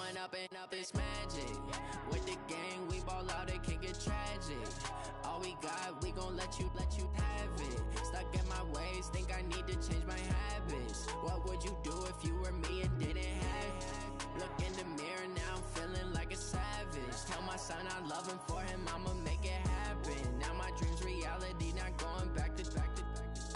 Throwing up and up is magic. With the gang, we ball out, it can get tragic. All we got, we gon' let you have it. Stuck in my ways, think I need to change my habits. What would you do if you were me and didn't have it? Look in the mirror, now I'm feeling like a savage. Tell my son I love him, for him I'ma make it happen. Now my dream's reality, not going back to.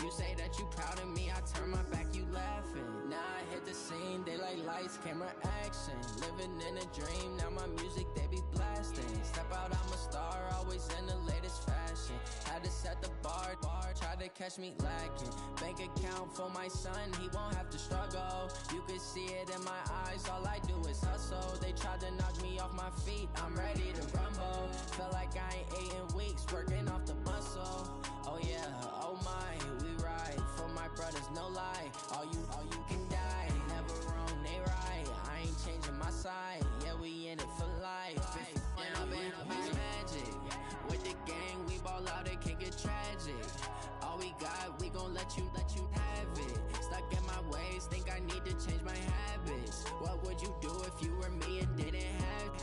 You say that you proud of me, I turn my back, you laughing. Now I hit the scene, they like lights, camera, action. Living in a dream, now my music, they be blasting. Step out, I'm a star, always in the latest fashion. Had to set the bar, try to catch me lacking. Bank account for my son, he won't have to struggle. You can see it in my eyes, all I do is hustle. They tried to knock me off my feet, I'm ready to rumble. Felt like I ain't ate in weeks, working off the muscle. Oh yeah, oh my, we ride for my brothers, no lie. All you can die, never wrong, they right. I ain't changing my side, yeah, we in it for life. And up is magic. With the gang, we ball out, it can get tragic. All we got, we gon' let you have it. Stuck in my ways, think I need to change my habits. What would you do if you were me and didn't have it?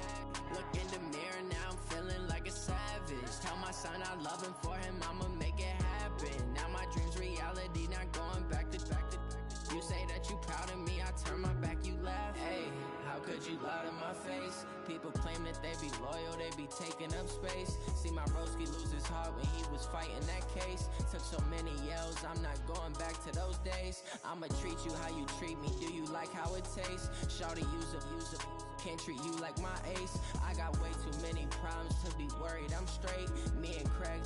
Look in the mirror, now I'm feeling like a savage. Tell my son I love him, for him I'ma make it happen. Now my dream's reality, not going back to. You say that you proud of me, I turn my back, you laugh. Hey, how could you lie to my face? People claim that they be loyal, they be taking up space. See my broski lose his heart when he was fighting that case. Took so many yells, I'm not going back to those days. I'ma treat you how you treat me, do you like how it tastes? Shawty, use up, can't treat you like my ace. I got way too many problems to be worried, I'm straight. Me and Craig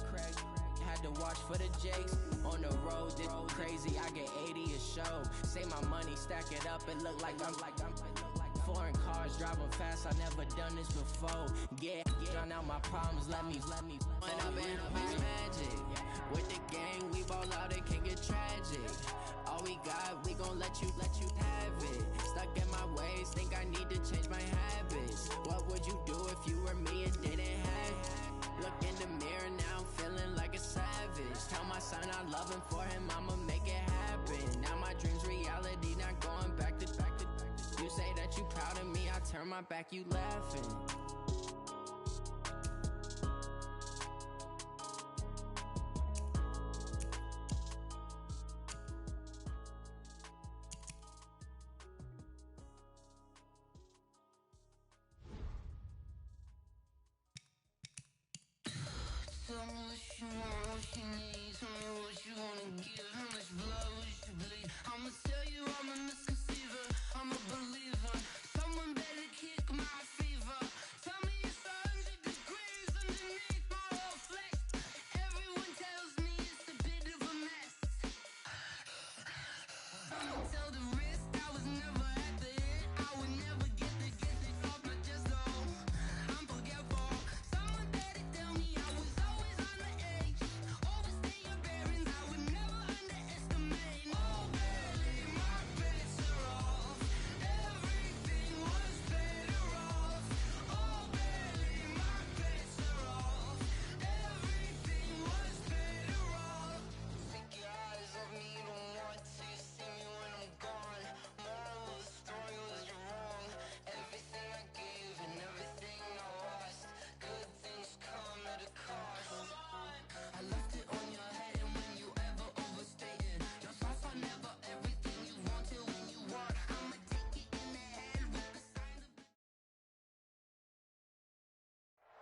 had to watch for the Jakes. On the road, this crazy, I get 80 a show. Say my money, stack it up, it look like I'm foreign cars, driving fast, I never done this before. Yeah, drown out my problems, let me When up is magic. With the gang, we ball out, it can get tragic. All we got, we gon' let you have it. Stuck in my ways, think I need to change my habits. What would you do if you were me and didn't have it? Look in the mirror, now I'm feeling like a savage. Tell my son I love him, for him I'ma make it happen. Now my dream's reality, not going back to. You say that you proud of me, I turn my back, you laughing. Tell me what you want, what you need. Tell me what you wanna give. How much blood would you bleed? I'ma tell you I'm a misconceiver, I'm a believer. Someone better kick my fever. Tell me it's 100 degrees underneath my whole flesh. Everyone tells me it's a bit of a mess. I'ma tell the risk I was never at the end. I would never get it off my chest though. I'm forgetful. Someone better tell me I was always on the edge. Overstay your bearings, I would never underestimate. Oh baby, my bets are off. Everything was better off. Oh baby, my bets are off. Everything was better off. Take your eyes off me, you don't want to see me when I'm gone. Moral of the story was you're wrong. Everything I gave and everything I lost. Good things come at a cost. I left it on your head, and when you ever overstated, your thoughts are never everything you wanted when you want. I'ma take it in the head with the signs of.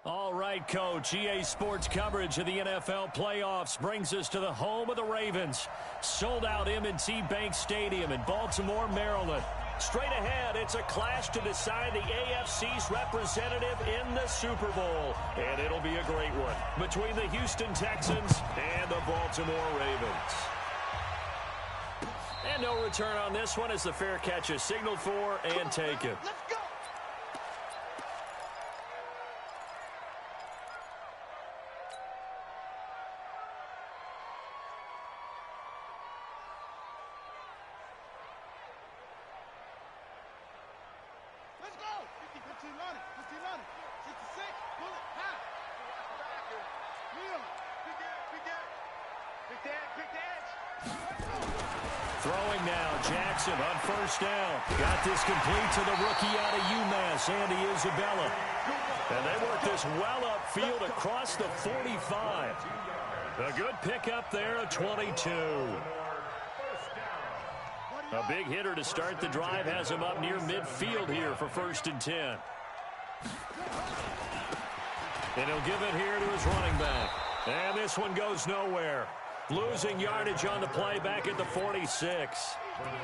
All right, Coach. EA Sports coverage of the NFL playoffs brings us to the home of the Ravens. Sold out M&T Bank Stadium in Baltimore, Maryland. Straight ahead, it's a clash to decide the AFC's representative in the Super Bowl. And it'll be a great one between the Houston Texans and the Baltimore Ravens. And no return on this one as the fair catch is signaled for and taken. Let's go! Let's go! 50, 15 on it, 15 on it. 66, pull it, high. Wheel, big edge, big edge. Big edge, big edge. Let's go! Throwing now, Jackson on first down. Got this complete to the rookie out of UMass, Andy Isabella. And they work this well upfield across the 45. A good pickup there, a 22. A big hitter to start the drive has him up near midfield here for 1st and 10. And he'll give it here to his running back. And this one goes nowhere. Losing yardage on the play back at the 46.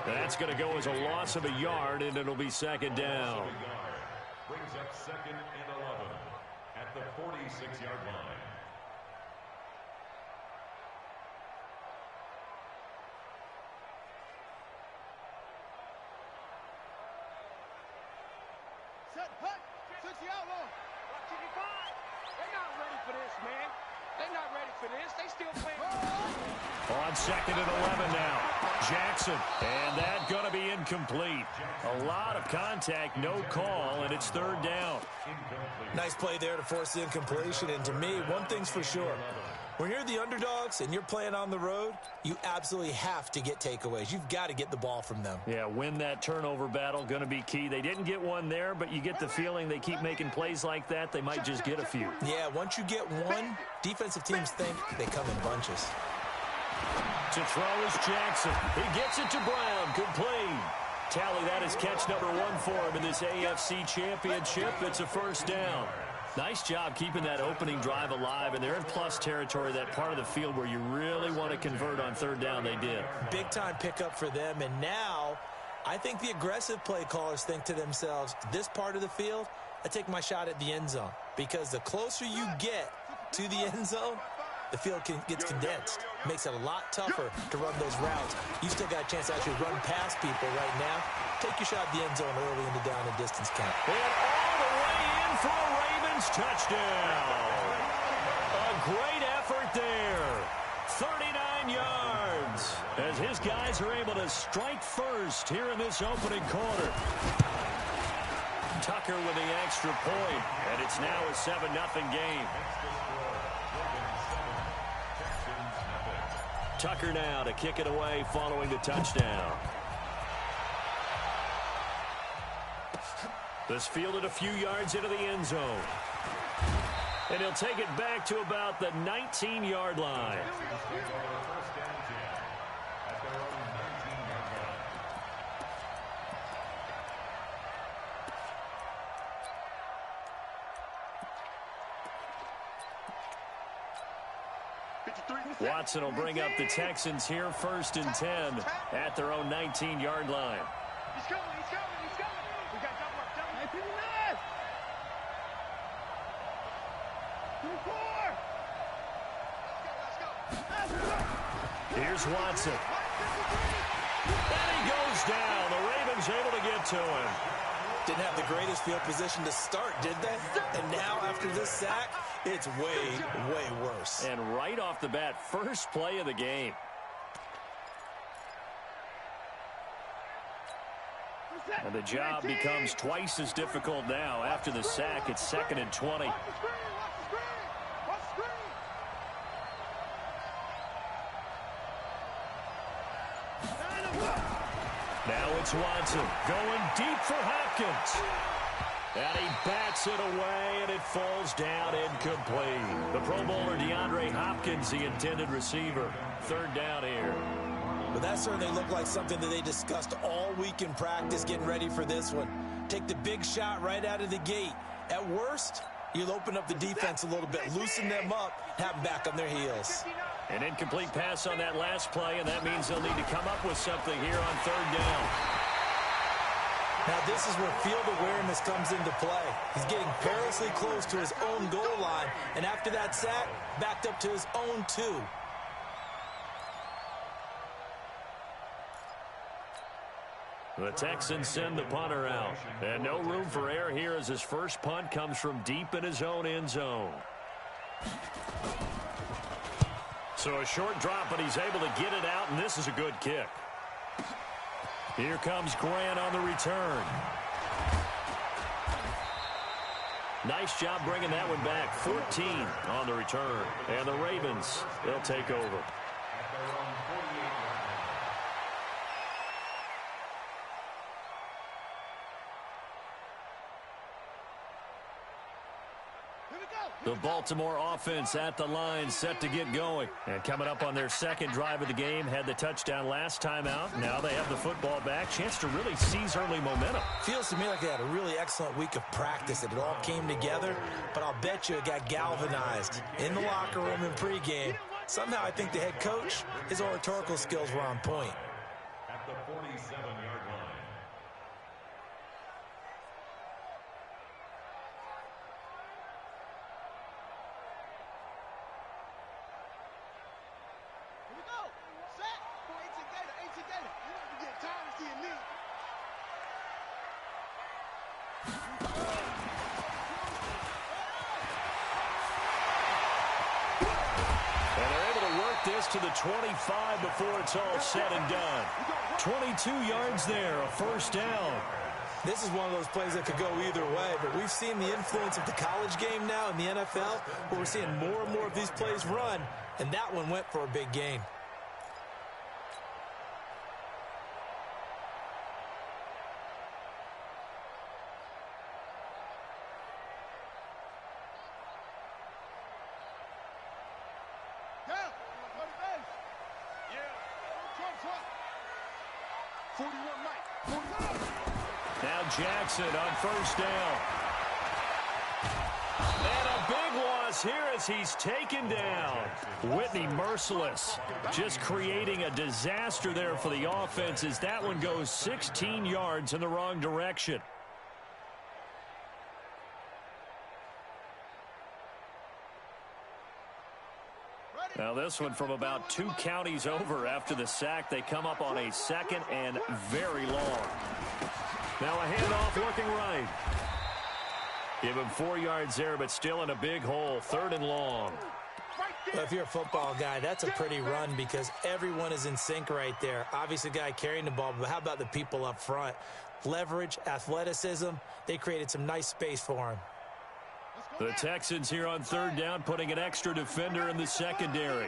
That's going to go as a loss of a yard, and it'll be 2nd down. Brings up 2nd and 11 at the 46-yard line. Set, hut, 60 outlaw. They're not ready for this, man. They're not ready for this. They still playing. On 2nd and 11 now. Jackson. And that going to be incomplete. A lot of contact, no call, and it's 3rd down. Nice play there to force the incompletion. And to me, one thing's for sure. When you're the underdogs and you're playing on the road, you absolutely have to get takeaways. You've got to get the ball from them. Yeah, win that turnover battle, going to be key. They didn't get one there, but you get the feeling they keep making plays like that, they might just get a few. Yeah, once you get one, defensive teams think they come in bunches. To throw is Jackson. He gets it to Brown. Complete. Tally, that is catch number 1 for him in this AFC Championship. It's a 1st down. Nice job keeping that opening drive alive, and they're in plus territory, that part of the field where you really want to convert on 3rd down. They did. Big-time pickup for them, and now I think the aggressive play callers think to themselves, this part of the field, I take my shot at the end zone, because the closer you get to the end zone, the field gets condensed. Makes it a lot tougher to run those routes. You still got a chance to actually run past people right now. Take your shot at the end zone early in the down and distance count. And all the way in for a Ravens touchdown. A great effort there. 39 yards as his guys are able to strike first here in this opening quarter. Tucker with the extra point, and it's now a 7-0 game. Tucker now to kick it away following the touchdown. This fielded a few yards into the end zone. And he'll take it back to about the 19-yard line. Watson will bring up the Texans here 1st and 10 at their own 19-yard line. He's coming, he's coming, he's coming. We got double up, double up. 24. Here's Watson. And he goes down. The Ravens able to get to him. Didn't have the greatest field position to start, did they? And now after this sack, it's way, way worse. And right off the bat, first play of the game. And the job becomes twice as difficult now. After the sack, it's 2nd and 20. Now it's Watson going deep for Hopkins. And he bats it away, and it falls down incomplete. The Pro Bowler DeAndre Hopkins, the intended receiver. 3rd down here. But that certainly looked like something that they discussed all week in practice, getting ready for this one. Take the big shot right out of the gate. At worst, you'll open up the defense a little bit, loosen them up, have them back on their heels. An incomplete pass on that last play, and that means they'll need to come up with something here on 3rd down. Now this is where field awareness comes into play. He's getting perilously close to his own goal line, and after that sack, backed up to his own 2. The Texans send the punter out. And no room for error here as his first punt comes from deep in his own end zone. So a short drop, but he's able to get it out, and this is a good kick. Here comes Grant on the return. Nice job bringing that one back. 14 on the return. And the Ravens, they'll take over. The Baltimore offense at the line, set to get going. And coming up on their second drive of the game, had the touchdown last time out. Now they have the football back. Chance to really seize early momentum. Feels to me like they had a really excellent week of practice. It all came together, but I'll bet you it got galvanized in the locker room in pregame. Somehow I think the head coach, his oratorical skills were on point. At the 47-yard line. This to the 25 before it's all said and done. 22 yards there, a first down. This is one of those plays that could go either way, but we've seen the influence of the college game now in the NFL, where we're seeing more and more of these plays run, and that one went for a big gain. Now Jackson on first down. And a big loss here as he's taken down. Whitney merciless. Just creating a disaster there for the offense as that one goes 16 yards in the wrong direction. Now this one from about 2 counties over after the sack. They come up on a second and very long. Now a handoff looking right. Give him 4 yards there, but still in a big hole. 3rd and long. Well, if you're a football guy, that's a pretty run because everyone is in sync right there. Obviously, the guy carrying the ball, but how about the people up front? Leverage, athleticism, they created some nice space for him. The Texans here on 3rd down, putting an extra defender in the secondary.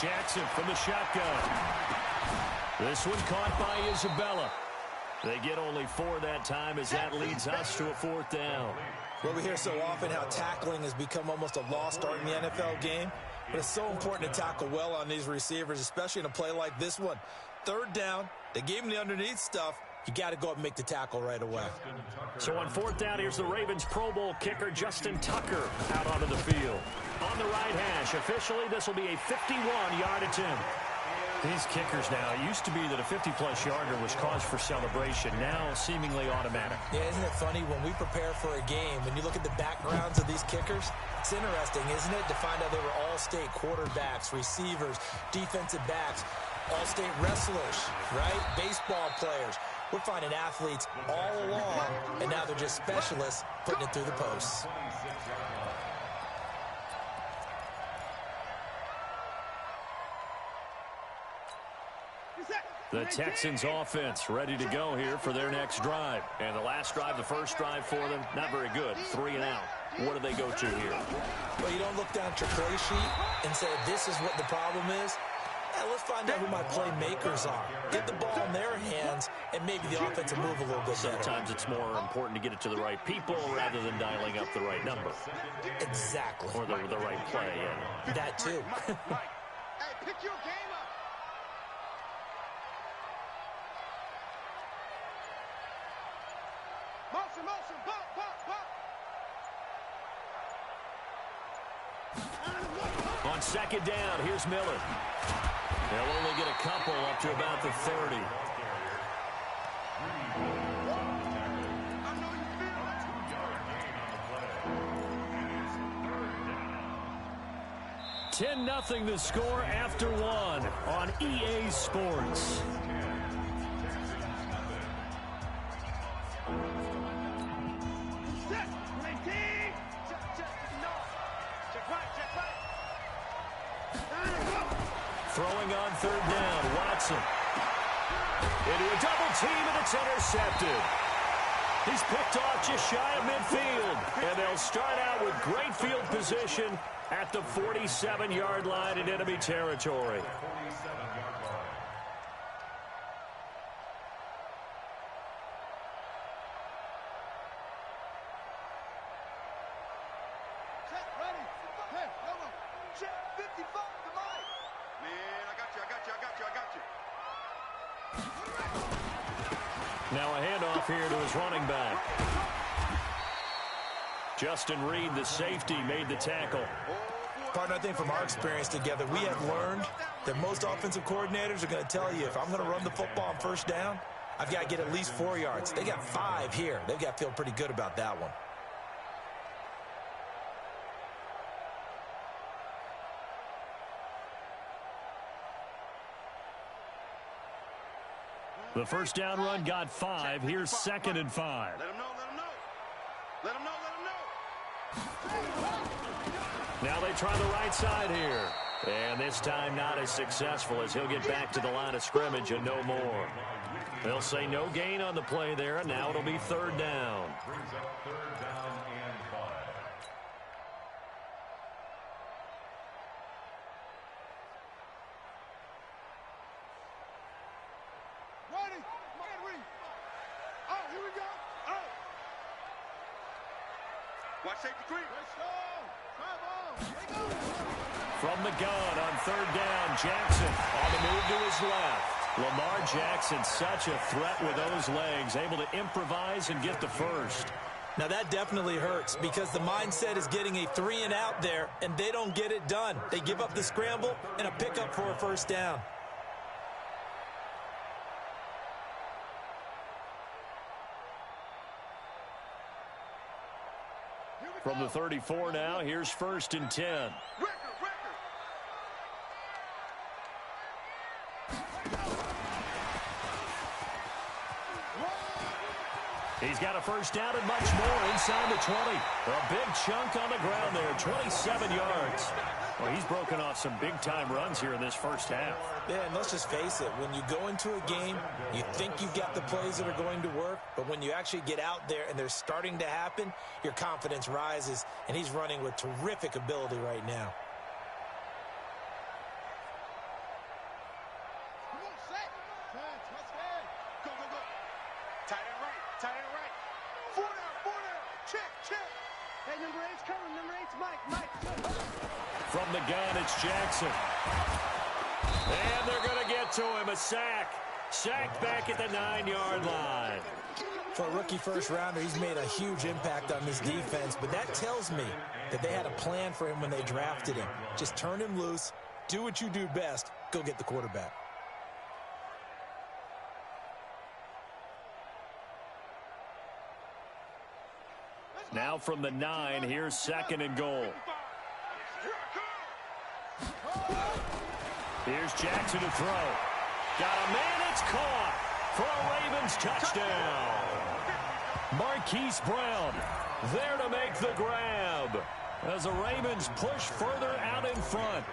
Jackson from the shotgun. This one caught by Isabella. They get only 4 that time as that leads us to a 4th down. Well, we hear so often how tackling has become almost a lost art in the NFL game, but it's so important to tackle well on these receivers, especially in a play like this one. 3rd down, they gave him the underneath stuff. You got to go up and make the tackle right away. So on 4th down, here's the Ravens Pro Bowl kicker Justin Tucker out onto the field. On the right hash, officially this will be a 51-yard attempt. These kickers now, it used to be that a 50-plus yarder was cause for celebration. Now seemingly automatic. Yeah, isn't it funny when we prepare for a game, when you look at the backgrounds of these kickers, it's interesting, isn't it, to find out they were all-state quarterbacks, receivers, defensive backs, all-state wrestlers, right? Baseball players. We're finding athletes all along, and now they're just specialists putting it through the posts. The Texans offense ready to go here for their next drive. And the last drive, the first drive for them, not very good. 3 and out. What do they go to here? Well, you don't look down at your play sheet and say, this is what the problem is. Yeah, let's find out who my playmakers are. Get the ball in their hands, and maybe the offense will move a little bit better. Sometimes it's more important to get it to the right people rather than dialing up the right number. Exactly. Or the right play, yeah. That too. Hey, pick your game up. Motion, bump. On 2nd down, here's Miller. They'll only get a couple up to about the 30. 10-0 the score after 1 on EA Sports. Throwing on 3rd down, Watson. Into a double team, and it's intercepted. He's picked off just shy of midfield. And they'll start out with great field position at the 47-yard line in enemy territory. 55 to Mike. Man, I got you. Now a handoff here to his running back. Justin Reed, the safety, made the tackle. Partner, I think from our experience together, we have learned that most offensive coordinators are going to tell you, if I'm going to run the football on first down, I've got to get at least 4 yards. They got 5 here. They've got to feel pretty good about that one. The first down run got 5. Here's 2nd and 5. Let him know. Now they try the right side here. And this time not as successful, as he'll get back to the line of scrimmage and no more. They'll say no gain on the play there, and now it'll be 3rd down. Brings up 3rd down and 5. Ready? Man, ready. Oh, here we go. Oh. Watch safety creep. Let's go. Drive on. From the gun on 3rd down, Jackson on the move to his left. Lamar Jackson, such a threat with those legs, able to improvise and get the first. Now that definitely hurts because the mindset is getting a 3-and-out there, and they don't get it done. They give up the scramble and a pickup for a first down. From the 34 now, here's 1st and 10. He's got a first down and much more inside the 20. A big chunk on the ground there, 27 yards. Well, he's broken off some big-time runs here in this first half. Yeah, and let's just face it. When you go into a game, you think you've got the plays that are going to work, but when you actually get out there and they're starting to happen, your confidence rises, and he's running with terrific ability right now. Come on, set. Touchdown. Go. Tight end right. 4 down. Check. Hey, number 8's coming. Number 8's Mike. From the gun, it's Jackson. And they're going to get to him. A sack. Sacked back at the 9-yard line. For a rookie first-rounder, he's made a huge impact on this defense, but that tells me that they had a plan for him when they drafted him. Just turn him loose, do what you do best, go get the quarterback. Now from the 9, here's 2nd and goal. Here's Jackson to throw. Got a man, it's caught for a Ravens touchdown. Marquise Brown there to make the grab as the Ravens push further out in front.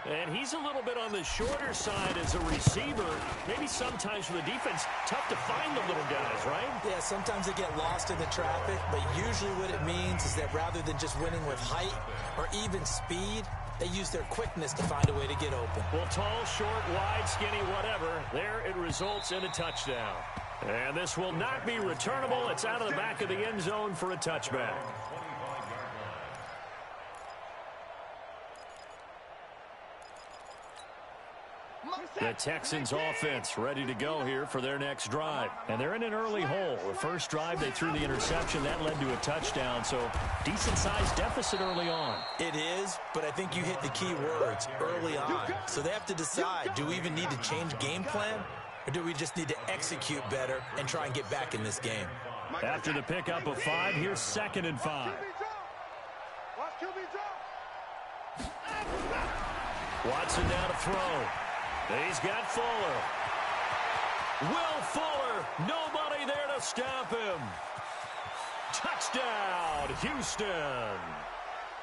And he's a little bit on the shorter side as a receiver. Maybe sometimes for the defense, tough to find the little guys, right? Yeah, sometimes they get lost in the traffic, but usually what it means is that rather than just winning with height or even speed, they use their quickness to find a way to get open. Well, tall, short, wide, skinny, whatever. There it results in a touchdown. And this will not be returnable. It's out of the back of the end zone for a touchback. The Texans offense ready to go here for their next drive. And they're in an early hole. The first drive, they threw the interception. That led to a touchdown. So decent-sized deficit early on. It is, but I think you hit the key words, early on. So they have to decide, do we even need to change game plan? Or do we just need to execute better and try and get back in this game? After the pickup of 5, here's 2nd and 5. Watch QB drop. Watson now to throw. He's got Fuller. Will Fuller. Nobody there to stop him. Touchdown, Houston.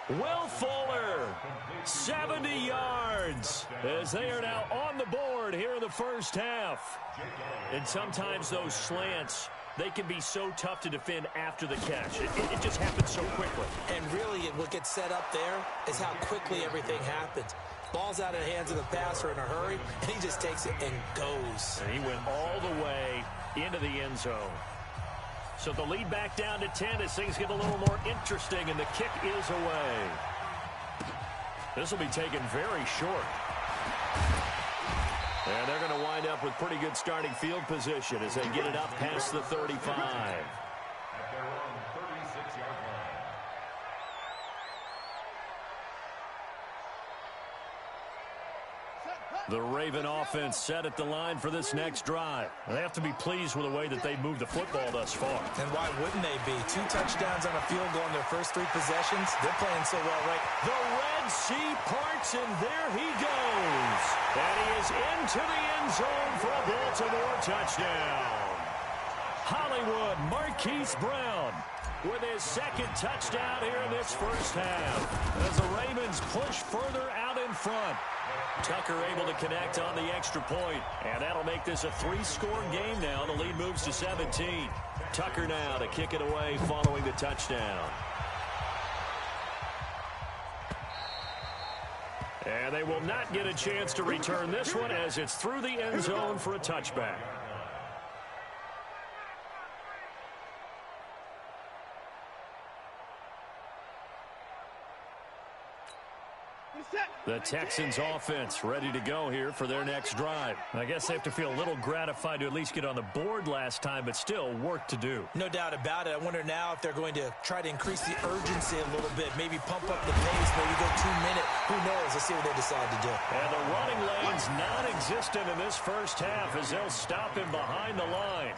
Will Fuller, 70 yards, as they are now on the board here in the first half. And sometimes those slants, they can be so tough to defend after the catch. It just happens so quickly. And really, what gets set up there is how quickly everything happens. Ball's out of the hands of the passer in a hurry, and he just takes it and goes. And he went all the way into the end zone. So the lead back down to 10 as things get a little more interesting, and the kick is away. This will be taken very short. And they're going to wind up with pretty good starting field position as they get it up past the 35. At their own 36-yard line. The Raven offense set at the line for this next drive. They have to be pleased with the way that they moved the football thus far. And why wouldn't they be? 2 touchdowns on a field goal in their first 3 possessions. They're playing so well, right? The Red Sea parts, and there he goes. And he is into the end zone for a Baltimore touchdown. Hollywood Marquise Brown with his second touchdown here in this first half as the Ravens push further out in front. Tucker able to connect on the extra point, and that'll make this a 3-score game now. The lead moves to 17. Tucker now to kick it away following the touchdown. And they will not get a chance to return this one as it's through the end zone for a touchback. The Texans offense ready to go here for their next drive. I guess they have to feel a little gratified to at least get on the board last time, but still work to do. No doubt about it. I wonder now if they're going to try to increase the urgency a little bit, maybe pump up the pace, maybe go 2-minute. Who knows? Let's see what they decide to do. And the running lane's non-existent in this first half as they'll stop him behind the line.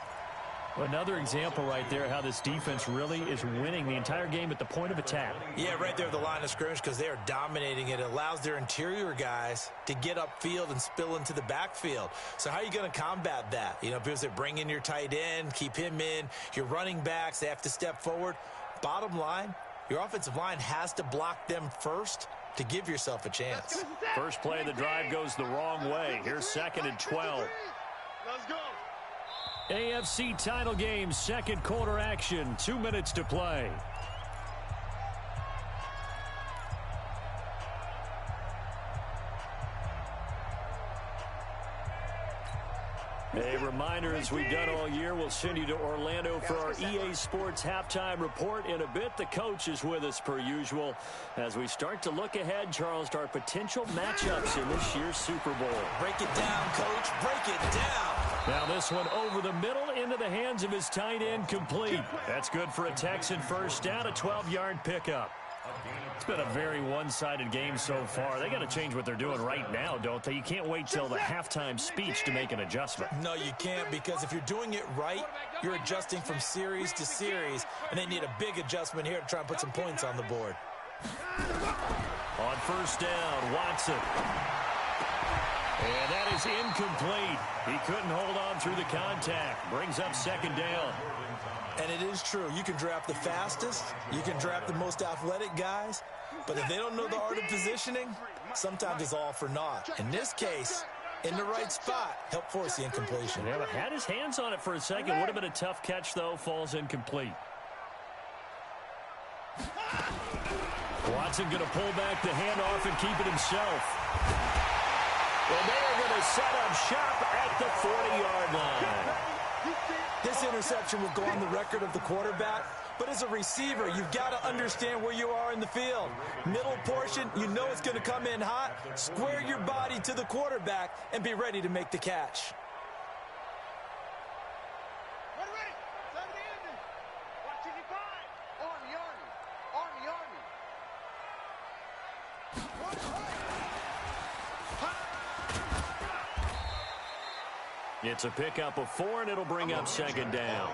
Another example right there how this defense really is winning the entire game at the point of attack. Yeah, right there at the line of scrimmage because they are dominating it. It allows their interior guys to get upfield and spill into the backfield. So how are you going to combat that? You know, because they bring in your tight end, keep him in. Your running backs, they have to step forward. Bottom line, your offensive line has to block them first to give yourself a chance. First play of the drive goes the wrong way. Here's 2nd and 12. Let's go. AFC title game, second quarter action, 2 minutes to play. A reminder, as we've done all year, we'll send you to Orlando for our EA Sports halftime report. In a bit, the coach is with us per usual as we start to look ahead, Charles, to our potential matchups in this year's Super Bowl. Break it down, coach. Break it down. Now this one over the middle into the hands of his tight end, complete. That's good for a Texan first down, a 12-yard pickup. It's been a very one-sided game so far. They got to change what they're doing right now, don't they? You can't wait till the halftime speech to make an adjustment. No, you can't, because if you're doing it right, you're adjusting from series to series, and they need a big adjustment here to try and put some points on the board. On first down, Watson. And that is incomplete. He couldn't hold on through the contact. Brings up 2nd down. And it is true. You can draft the fastest. You can draft the most athletic guys. But if they don't know the art of positioning, sometimes it's all for naught. In this case, in the right spot, help force the incompletion. Yeah, but had his hands on it for a second. Would have been a tough catch, though. Falls incomplete. Watson going to pull back the handoff and keep it himself. And they are going to set up shop at the 40-yard line. This interception will go on the record of the quarterback, but as a receiver, you've got to understand where you are in the field. Middle portion, you know it's going to come in hot. Square your body to the quarterback and be ready to make the catch. Ready. 70 ending. Watch it, divide. Army, army. Army, army. It's a pickup of 4, and it'll bring up 2nd down.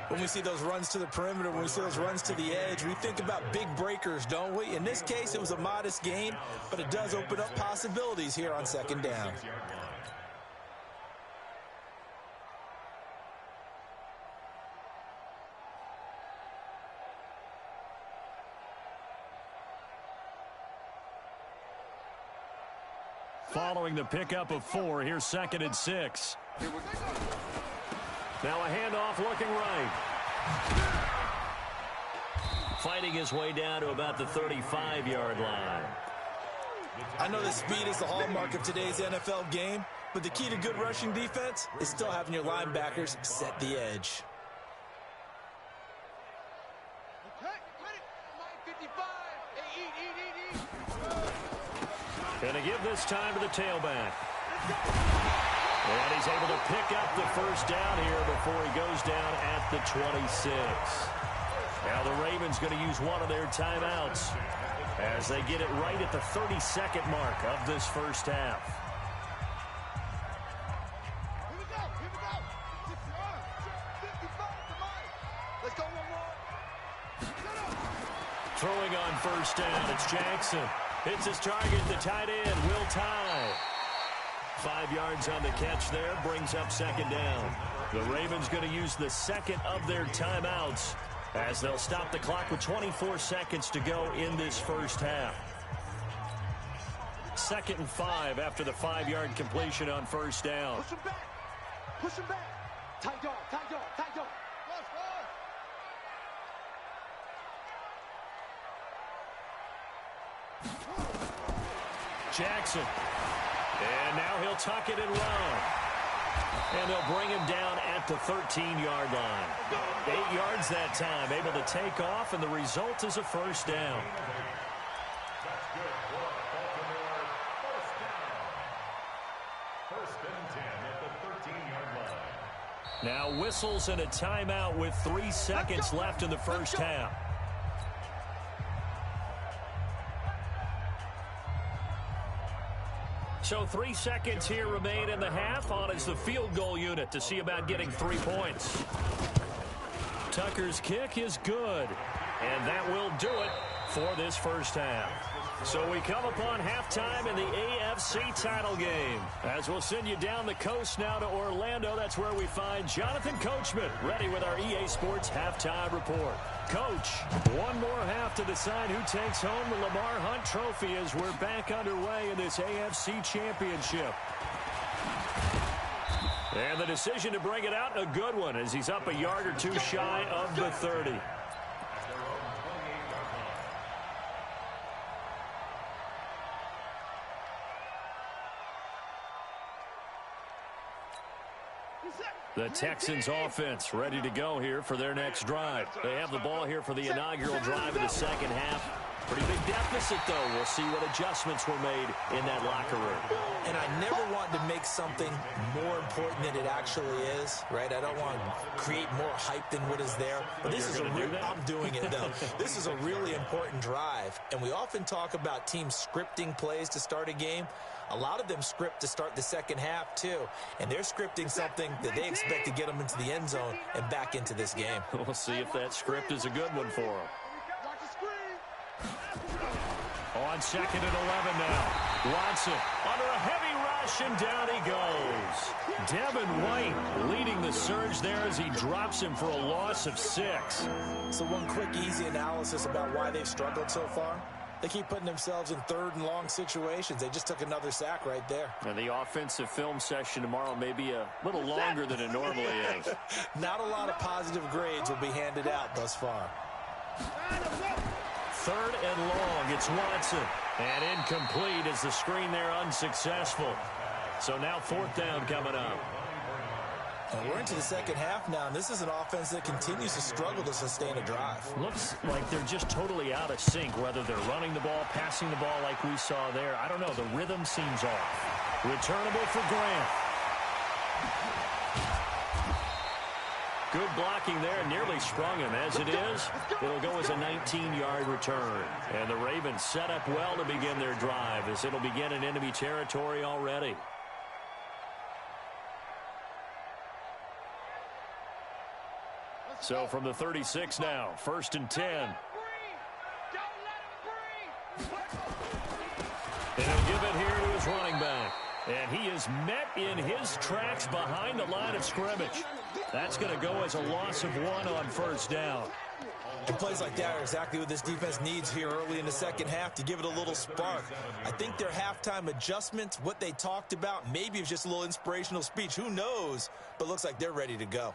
When we see those runs to the perimeter, when we see those runs to the edge, we think about big breakers, don't we? In this case, it was a modest gain, but it does open up possibilities here on 2nd down. Following the pickup of 4, here's 2nd and 6. Now a handoff looking right. Fighting his way down to about the 35-yard line. I know that speed is the hallmark of today's NFL game, but the key to good rushing defense is still having your linebackers set the edge. Okay, ready. Mike 55. Hey, eat. And they give this time to the tailback. And he's able to pick up the first down here before he goes down at the 26. Now the Ravens going to use one of their timeouts as they get it right at the 32nd mark of this first half. Here we go. Here we go. 60 yards. 55. Come on. Let's go one more. Throwing on first down, it's Jackson. Hits his target, the tight end, Will Tye. 5 yards on the catch there, brings up second down. The Ravens going to use the second of their timeouts as they'll stop the clock with 24 seconds to go in this first half. 2nd and 5 after the 5-yard completion on first down. Push him back. Push him back. Tight dog, tight dog, tight dog. Jackson. And now he'll tuck it and run. And they'll bring him down at the 13-yard line. 8 yards that time, able to take off, and the result is a first down. That's good for Baltimore. First down. 1st and 10 at the 13-yard line. Now whistles and a timeout with 3 seconds left in the first half. So 3 seconds here remain in the half. On is the field goal unit to see about getting 3 points. Tucker's kick is good, and that will do it for this first half. So we come upon halftime in the AFC title game. As we'll send you down the coast now to Orlando, that's where we find Jonathan Coachman ready with our EA Sports halftime report. Coach, one more half to decide who takes home the Lamar Hunt Trophy as we're back underway in this AFC Championship. And the decision to bring it out, a good one, as he's up a yard or two shy of the 30. The Texans offense ready to go here for their next drive. They have the ball here for the inaugural drive of the second half. Pretty big deficit, though. We'll see what adjustments were made in that locker room. And I never want to make something more important than it actually is, right? I don't want to create more hype than what is there. But this is a real, I'm doing it, though. This is a really important drive. And we often talk about teams scripting plays to start a game. A lot of them script to start the second half, too. And they're scripting something that they expect to get them into the end zone and back into this game. We'll see if that script is a good one for them. On 2nd and 11 now. Watson under a heavy rush, and down he goes. Devin White leading the surge there as he drops him for a loss of 6. So one quick, easy analysis about why they've struggled so far. They keep putting themselves in 3rd and long situations. They just took another sack right there. And the offensive film session tomorrow may be a little longer than it normally is. Not a lot of positive grades will be handed out thus far. 3rd and long. It's Watson. And incomplete as the screen there unsuccessful. So now 4th down coming up. And we're into the second half now, and this is an offense that continues to struggle to sustain a drive. Looks like they're just totally out of sync, whether they're running the ball, passing the ball like we saw there. I don't know. The rhythm seems off. Returnable for Grant. Good blocking there, nearly sprung him. As it is, it'll go as a 19-yard return. And the Ravens set up well to begin their drive as it'll begin in enemy territory already. So from the 36 now, 1st and 10. And he'll give it here to his running back. And he is met in his tracks behind the line of scrimmage. That's going to go as a loss of 1 on 1st down. And plays like that are exactly what this defense needs here early in the second half to give it a little spark. I think their halftime adjustments, what they talked about, maybe it's just a little inspirational speech. Who knows? But looks like they're ready to go.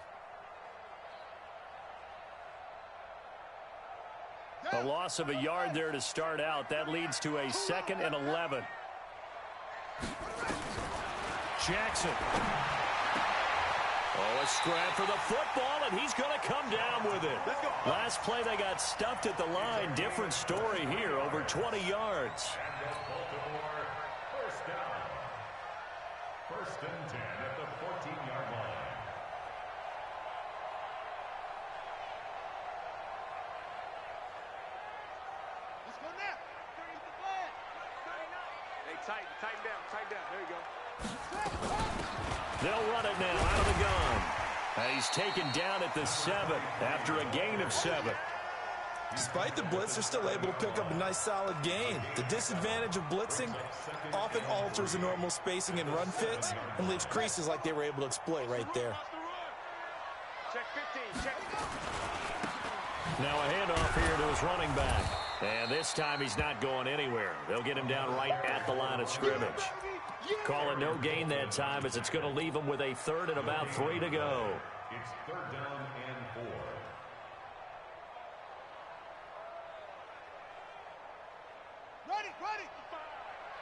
A loss of a yard there to start out. That leads to a 2nd and 11. Jackson. Oh, a scrap for the football, and he's going to come down with it. Last play, they got stuffed at the line. Different story here, over 20 yards. First and 10 at the 14-yard line. Let's go now. Hey, tighten down. There you go. They'll run it now out of the gun. He's taken down at the 7 after a gain of 7. Despite the blitz, they're still able to pick up a nice solid gain. The disadvantage of blitzing often alters the normal spacing and run fits and leaves creases like they were able to exploit right there. Check 15. Check. Now a handoff here to his running back. And this time he's not going anywhere. They'll get him down right at the line of scrimmage. Calling no gain that time as it's going to leave him with a 3rd and about 3 to go. It's 3rd down and 4. Ready.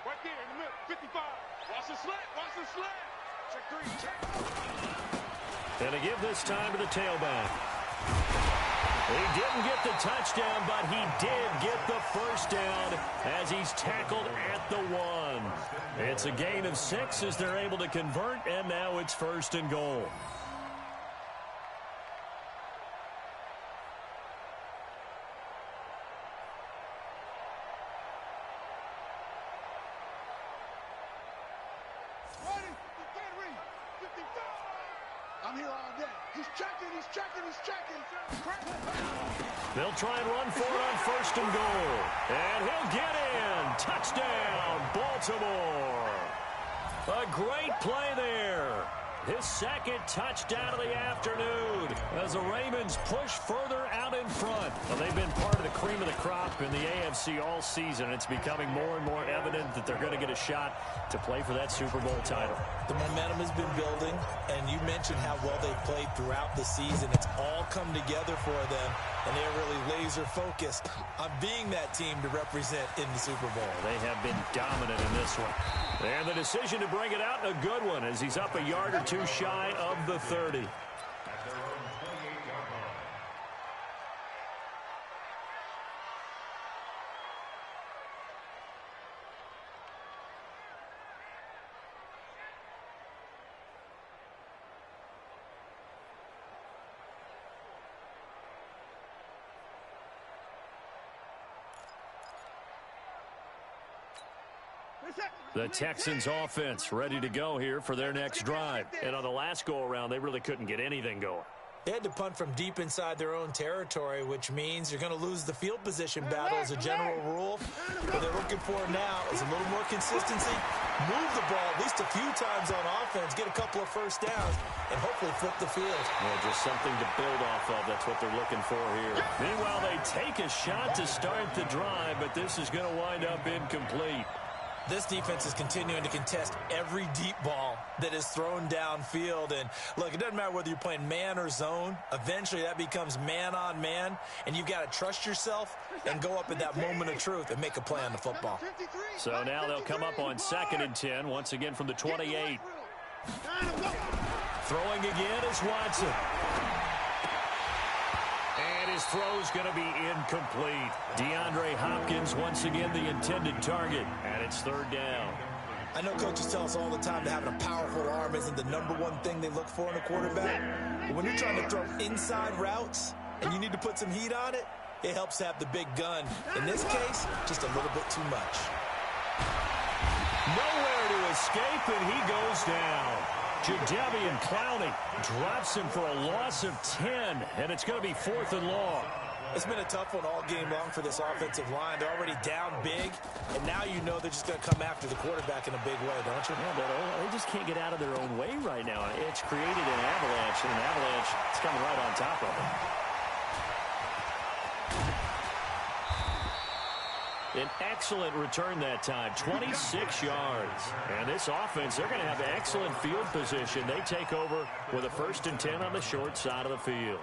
Right there in the middle. 55. Watch the slant. Check 3. Check. And to give this time to the tailback. He didn't get the touchdown, but he did get the first down as he's tackled at the 1. It's a gain of 6 as they're able to convert, and now it's 1st and goal. I'm here all day. He's checking. They'll try and run for it on 1st and goal. And he'll get in. Touchdown, Baltimore. A great play there. His 2nd touchdown of the afternoon as the Ravens push further out in front. Well, they've been part of the cream of the crop in the AFC all season. It's becoming more and more evident that they're going to get a shot to play for that Super Bowl title. The momentum has been building, and you mentioned how well they've played throughout the season. It's all come together for them, and they're really laser-focused on being that team to represent in the Super Bowl. They have been dominant in this one. And the decision to bring it out in a good one as he's up a yard or 2 shy of the 30. At their own 28-yard line. The Texans offense ready to go here for their next drive. And on the last go-around, they really couldn't get anything going. They had to punt from deep inside their own territory, which means you're going to lose the field position battle as a general rule. What they're looking for now is a little more consistency, move the ball at least a few times on offense, get a couple of first downs, and hopefully flip the field. Yeah, just something to build off of. That's what they're looking for here. Meanwhile, they take a shot to start the drive, but this is going to wind up incomplete. This defense is continuing to contest every deep ball that is thrown downfield. And, look, it doesn't matter whether you're playing man or zone. Eventually, that becomes man-on-man, and you've got to trust yourself and go up at that moment of truth and make a play on the football. So now they'll come up on 2nd and 10, once again from the 28. Throwing again is Watson. And his throw's going to be incomplete. DeAndre Hopkins, once again, the intended target. And it's 3rd down. I know coaches tell us all the time that having a powerful arm isn't the #1 thing they look for in a quarterback. But when you're trying to throw inside routes and you need to put some heat on it, it helps to have the big gun. In this case, just a little bit too much. Nowhere to escape, and he goes down. Jadeveon Clowney drops him for a loss of 10, and it's going to be 4th and long. It's been a tough one all game long for this offensive line. They're already down big, and now you know they're just going to come after the quarterback in a big way, don't you? Yeah, but they just can't get out of their own way right now. It's created an avalanche, and an avalanche is coming right on top of them. An excellent return that time, 26 yards. And this offense, they're going to have excellent field position. They take over with a 1st and 10 on the short side of the field.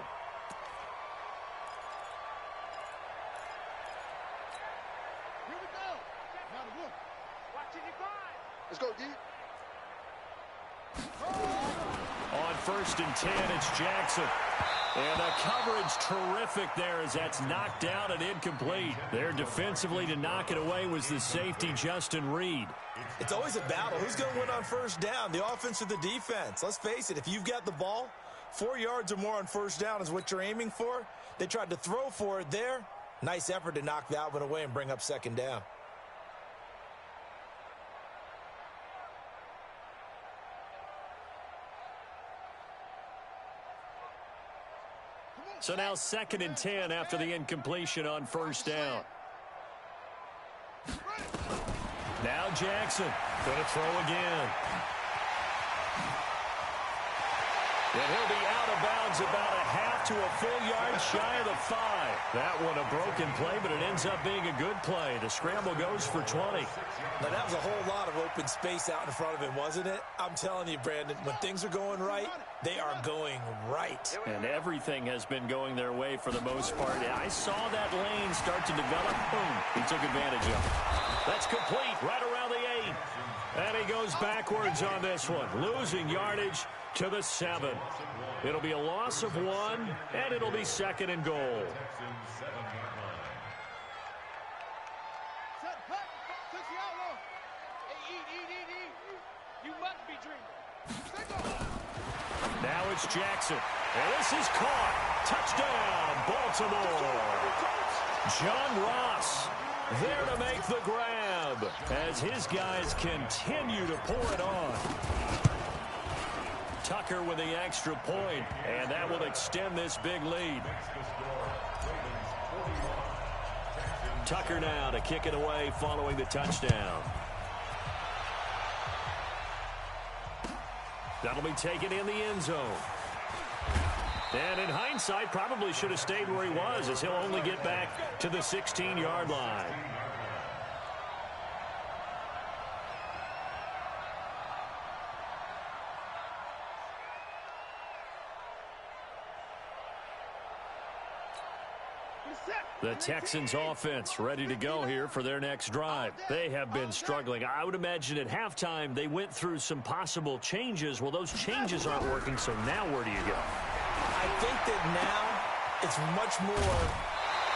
Here we go. Now the look. Watching you grind. Let's go, D. On 1st and 10, it's Jackson. And the coverage terrific there as that's knocked down and incomplete. There defensively to knock it away was the safety, Justin Reed. It's always a battle. Who's going to win on first down, the offense or the defense? Let's face it, if you've got the ball, 4 yards or more on first down is what you're aiming for. They tried to throw for it there. Nice effort to knock that one away and bring up second down. So now 2nd and 10 after the incompletion on first down. Now Jackson going to throw again. And he'll be out of bounds about a half to a full yard shy of the 5. That one a broken play, but it ends up being a good play. The scramble goes for 20. Now, that was a whole lot of open space out in front of him, wasn't it? I'm telling you, Brandon, when things are going right, they are going right. And everything has been going their way for the most part. I saw that lane start to develop. Boom. He took advantage of it. That's complete right around the 8. And he goes backwards on this one, losing yardage to the 7. It'll be a loss of 1, and it'll be 2nd and goal. You must be dreaming. Now it's Jackson. And this is caught. Touchdown, Baltimore. John Ross there to make the grab as his guys continue to pour it on. Tucker with the extra point, and that will extend this big lead. Tucker now to kick it away following the touchdown. That'll be taken in the end zone. And in hindsight, probably should have stayed where he was, as he'll only get back to the 16-yard line. The Texans offense ready to go here for their next drive. They have been struggling. I would imagine at halftime they went through some possible changes. Well, those changes aren't working, so now where do you go? I think that now it's much more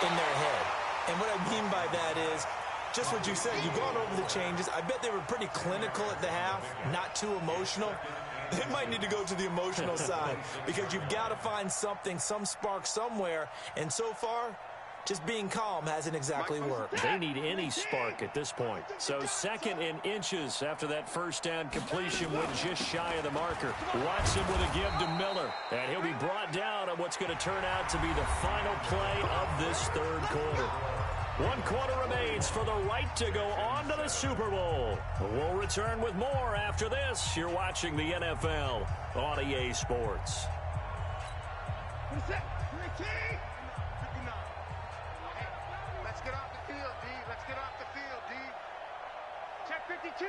in their head. And what I mean by that is just what you said. You've gone over the changes. I bet they were pretty clinical at the half, not too emotional. They might need to go to the emotional side because you've got to find something, some spark somewhere. And so far, just being calm hasn't exactly worked. They need any spark at this point. So 2nd and inches after that first down completion went just shy of the marker. Watson with a give to Miller. And he'll be brought down on what's going to turn out to be the final play of this third quarter. 1 quarter remains for the right to go on to the Super Bowl. We'll return with more after this. You're watching the NFL on EA Sports. Let's get off the field, D. Let's get off the field, D. Check 52.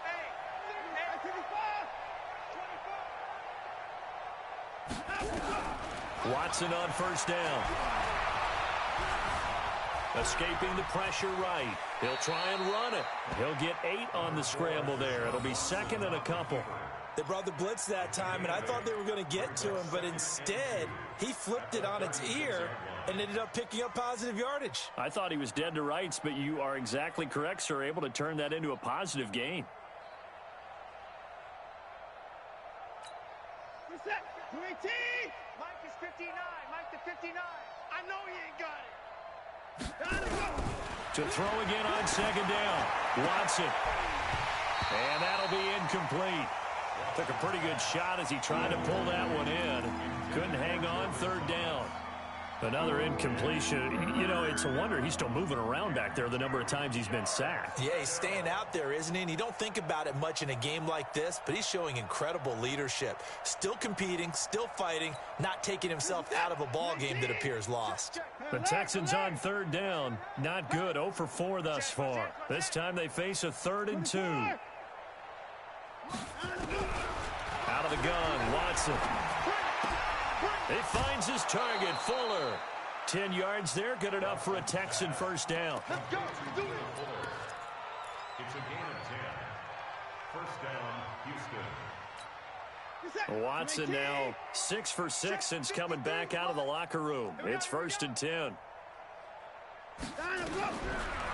Hey, 24. Watson on first down. Escaping the pressure right. He'll try and run it. He'll get 8 on the scramble there. It'll be 2nd and a couple. They brought the blitz that time, and I thought they were going to get to him, but instead, he flipped it on its ear and ended up picking up positive yardage. I thought he was dead to rights, but you are exactly correct, sir, able to turn that into a positive gain. Mike is 59. Mike to 59. I know he ain't got it. To throw again on 2nd down. Watson. And that'll be incomplete. Took a pretty good shot as he tried to pull that one in. Couldn't hang on 3rd down. Another incompletion. You know, it's a wonder he's still moving around back there the number of times he's been sacked. Yeah, he's staying out there, isn't he? And you don't think about it much in a game like this, but he's showing incredible leadership. Still competing, still fighting, not taking himself out of a ball game that appears lost. The Texans on 3rd down. Not good. 0 for 4 thus far. This time they face a 3rd and 2. Out of the gun, Watson. He finds his target, Fuller. 10 yards there, good enough for a Texan first down. Let's go. Do it. It's a gain of 10. First down, Houston. Watson now 6 for 6 since coming back out of the locker room. It's 1st and 10.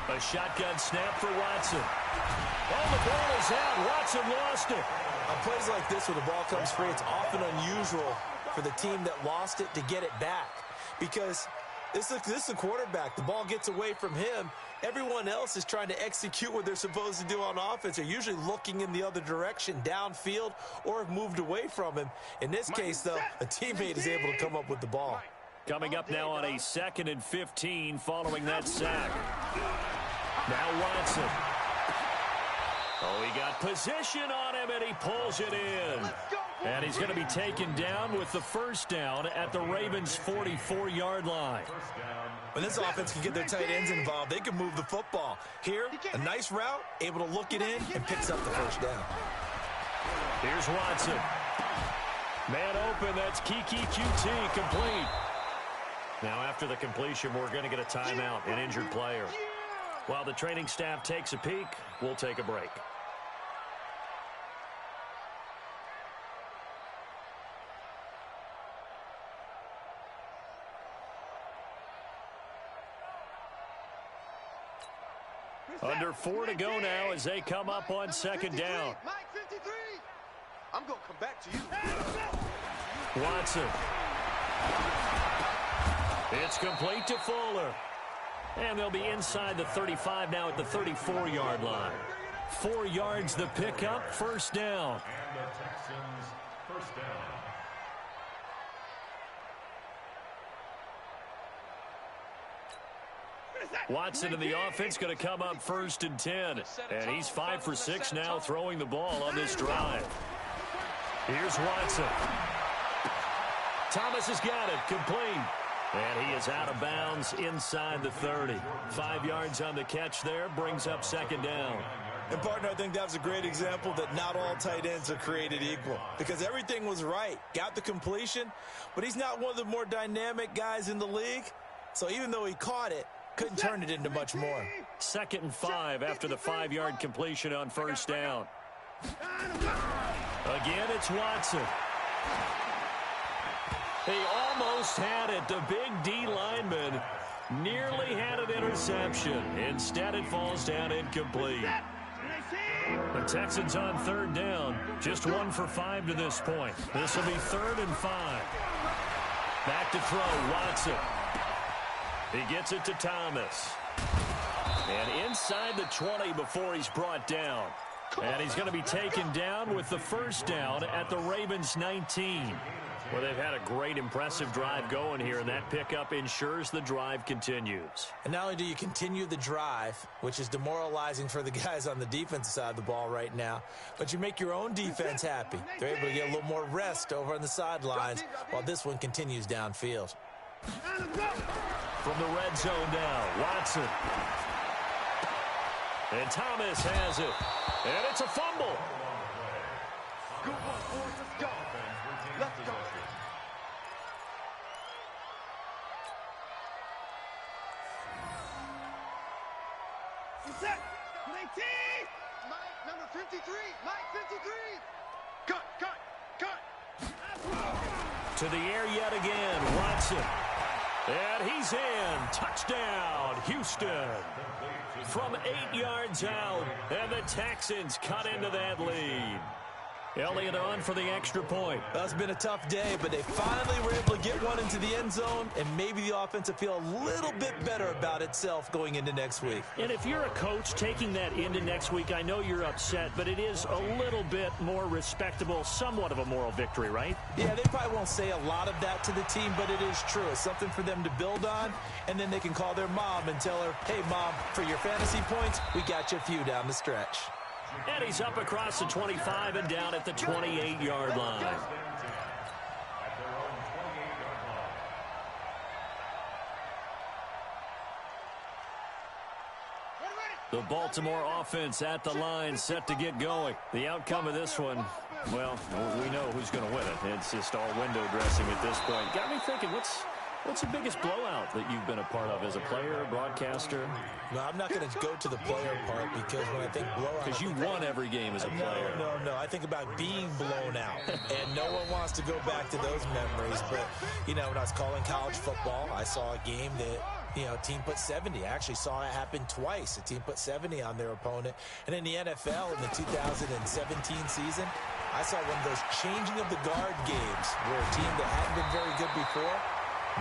A shotgun snap for Watson. Oh, the ball is out. Watson lost it. On plays like this where the ball comes free, it's often unusual for the team that lost it to get it back. Because this is a quarterback. The ball gets away from him. Everyone else is trying to execute what they're supposed to do on offense. They're usually looking in the other direction, downfield, or have moved away from him. In this case, though, a teammate is able to come up with the ball. Coming up now on a 2nd and 15 following that sack. Now Watson. Oh, he got position on him, and he pulls it in. And he's going to be taken down with the 1st down at the Ravens' 44-yard line. When this offense can get their tight ends involved, they can move the football. Here, a nice route, able to look it in, and picks up the 1st down. Here's Watson. Man open, that's Kiki QT, complete. Now after the completion, we're going to get a timeout, an injured player. While the training staff takes a peek, we'll take a break. Under 4 to go now as they come up on 2nd down. Mike 53. I'm going to come back to you. Watson. It's complete to Fuller. And they'll be inside the 35 now at the 34-yard line. 4 yards the pickup, 1st down. And the Texans' 1st down. Watson in the offense going to come up 1st and 10. And he's 5 for 6 now throwing the ball on this drive. Here's Watson. Thomas has got it, complete. And he is out of bounds inside the 30. 5 yards on the catch there, brings up 2nd down. And, partner, I think that was a great example that not all tight ends are created equal. Because everything was right. Got the completion, but he's not one of the more dynamic guys in the league. So even though he caught it, couldn't turn it into much more. 2nd and 5 after the 5-yard completion on 1st down. Again, it's Watson. He almost had it. The big D lineman nearly had an interception. Instead, it falls down incomplete. The Texans on 3rd down. Just 1 for 5 to this point. This will be 3rd and 5. Back to throw, Watson. He gets it to Thomas. And inside the 20 before he's brought down. And he's going to be taken down with the 1st down at the Ravens' 19. Well, they've had a great, impressive drive going here, and that pickup ensures the drive continues. And not only do you continue the drive, which is demoralizing for the guys on the defensive side of the ball right now, but you make your own defense happy. They're able to get a little more rest over on the sidelines while this one continues downfield. From the red zone now, Watson. And Thomas has it. And it's a fumble. Let's go. Let's go. Set. 19. Mike, number 53. Mike, 53. Cut. To the air yet again, Watson. And he's in. Touchdown, Houston. From 8 yards out, and the Texans cut into that lead. Elliott on for the extra point. Well, it's been a tough day, but they finally were able to get one into the end zone, and maybe the offense will feel a little bit better about itself going into next week. And if you're a coach taking that into next week, I know you're upset, but it is a little bit more respectable, somewhat of a moral victory, right? Yeah, they probably won't say a lot of that to the team, but it is true. It's something for them to build on, and then they can call their mom and tell her, hey, Mom, for your fantasy points, we got you a few down the stretch. And he's up across the 25 and down at the 28-yard line. The Baltimore offense at the line, set to get going. The outcome of this one, well, we know who's going to win it. It's just all window dressing at this point. Got me thinking, what's What's the biggest blowout that you've been a part of as a player, broadcaster? No, I'm not going to go to the player part because when I think blowout... Because you won every game as a player. No. I think about being blown out. And no one wants to go back to those memories. But, you know, when I was calling college football, I saw a game that, you know, a team put 70. I actually saw it happen twice. A team put 70 on their opponent. And in the NFL, in the 2017 season, I saw one of those changing of the guard games where a team that hadn't been very good before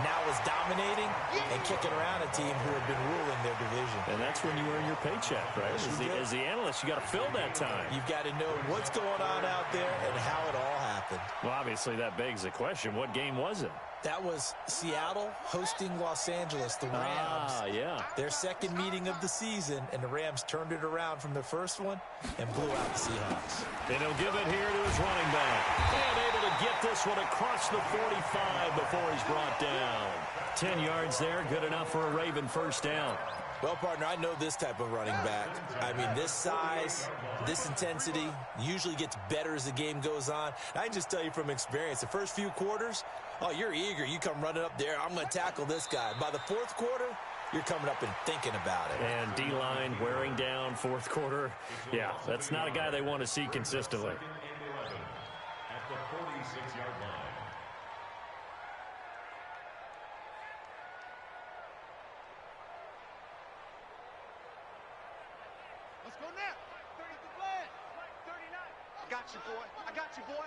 now is dominating and kicking around a team who had been ruling their division. And that's when you earn your paycheck, right? As the analyst, you got to fill that time. You've got to know what's going on out there and how it all happened. Well, obviously, that begs the question, what game was it? That was Seattle hosting Los Angeles, the Rams. Yeah. Their second meeting of the season, and the Rams turned it around from the first one and blew out the Seahawks. And he'll give it here to his running back. And able to get this one across the 45 before he's brought down. 10 yards there, good enough for a Raven first down. Well, partner, I know this type of running back. I mean, this size, this intensity usually gets better as the game goes on. I can just tell you from experience, the first few quarters, oh, you're eager. You come running up there, I'm going to tackle this guy. By the fourth quarter, you're coming up and thinking about it. And D-line wearing down fourth quarter. Yeah, that's not a guy they want to see consistently. At the 46-yard line. Let's go now. 30 to play. 39. I got you, boy. I got you, boy.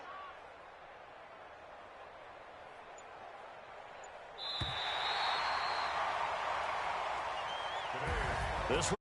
This